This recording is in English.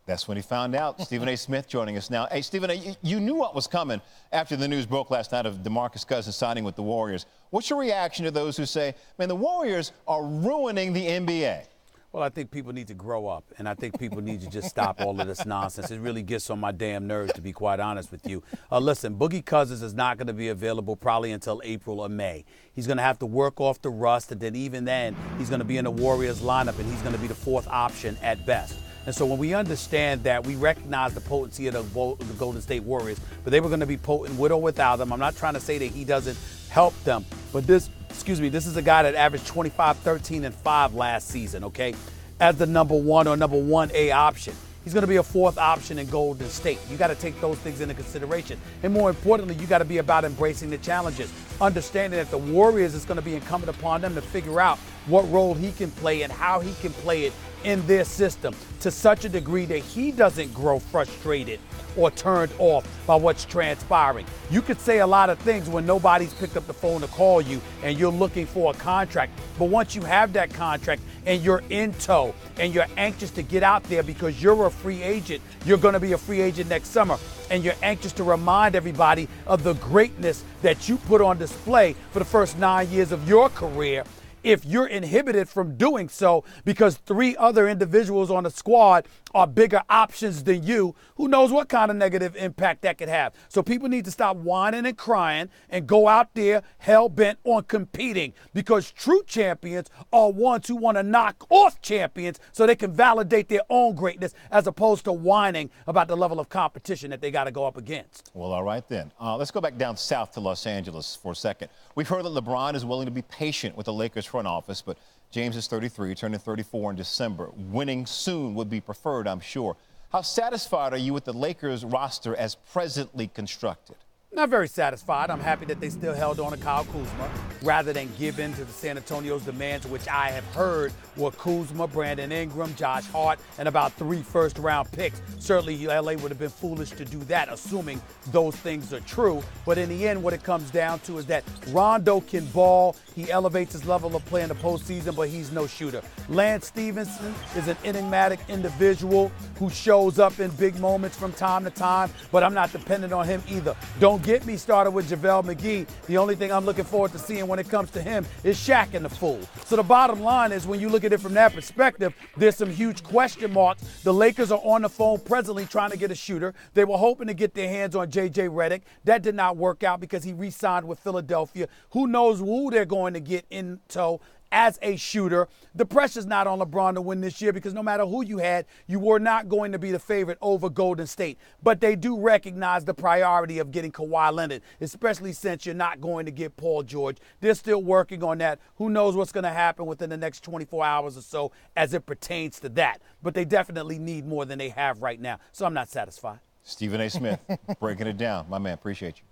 That's when he found out. Stephen A. Smith joining us now. Hey, Stephen A., you knew what was coming after the news broke last night of DeMarcus Cousins signing with the Warriors. What's your reaction to those who say, man, the Warriors are ruining the NBA? Well, I think people need to grow up, and I think people need to just stop all of this nonsense. It really gets on my damn nerves, to be quite honest with you. Listen, Boogie Cousins is not going to be available probably until April or May. He's going to have to work off the rust, and then even then, he's going to be in the Warriors lineup, and he's going to be the fourth option at best. And so when we understand that, we recognize the potency of the Golden State Warriors, but they were going to be potent with or without them. I'm not trying to say that he doesn't help them, but this is a guy that averaged 25, 13, and 5 last season, okay, as the number 1 or number 1A option. He's going to be a fourth option in Golden State. You got to take those things into consideration. And more importantly, you got to be about embracing the challenges, understanding that the Warriors is going to be incumbent upon them to figure out what role he can play and how he can play it in their system to such a degree that he doesn't grow frustrated or turned off by what's transpiring. You could say a lot of things when nobody's picked up the phone to call you and you're looking for a contract. But once you have that contract and you're in tow and you're anxious to get out there because you're a free agent, you're going to be a free agent next summer, and you're anxious to remind everybody of the greatness that you put on display for the first 9 years of your career. If you're inhibited from doing so because 3 other individuals on the squad are bigger options than you, who knows what kind of negative impact that could have. So people need to stop whining and crying and go out there hell-bent on competing, because true champions are ones who want to knock off champions so they can validate their own greatness, as opposed to whining about the level of competition that they got to go up against. Well, all right then. Let's go back down south to Los Angeles for a second. We've heard that LeBron is willing to be patient with the Lakers front office, but James is 33, turning 34 in December. Winning soon would be preferred, I'm sure. How satisfied are you with the Lakers roster as presently constructed? Not very satisfied. I'm happy that they still held on to Kyle Kuzma rather than give in to the San Antonio's demands, which I have heard were Kuzma, Brandon Ingram, Josh Hart, and about 3 first-round picks. Certainly, LA would have been foolish to do that, assuming those things are true. But in the end, what it comes down to is that Rondo can ball. He elevates his level of play in the postseason, but he's no shooter. Lance Stevenson is an enigmatic individual who shows up in big moments from time to time, but I'm not dependent on him either. Don't get me started with JaVale McGee. The only thing I'm looking forward to seeing when it comes to him is Shaq and the fool. So the bottom line is, when you look at it from that perspective, there's some huge question marks. The Lakers are on the phone presently trying to get a shooter. They were hoping to get their hands on J.J. Redick. That did not work out because he re-signed with Philadelphia. Who knows who they're going to get in tow as a shooter. The pressure's not on LeBron to win this year, because no matter who you had, you were not going to be the favorite over Golden State. But they do recognize the priority of getting Kawhi Leonard, especially since you're not going to get Paul George. They're still working on that. Who knows what's going to happen within the next 24 hours or so as it pertains to that. But they definitely need more than they have right now. So I'm not satisfied. Stephen A. Smith breaking it down. My man, appreciate you.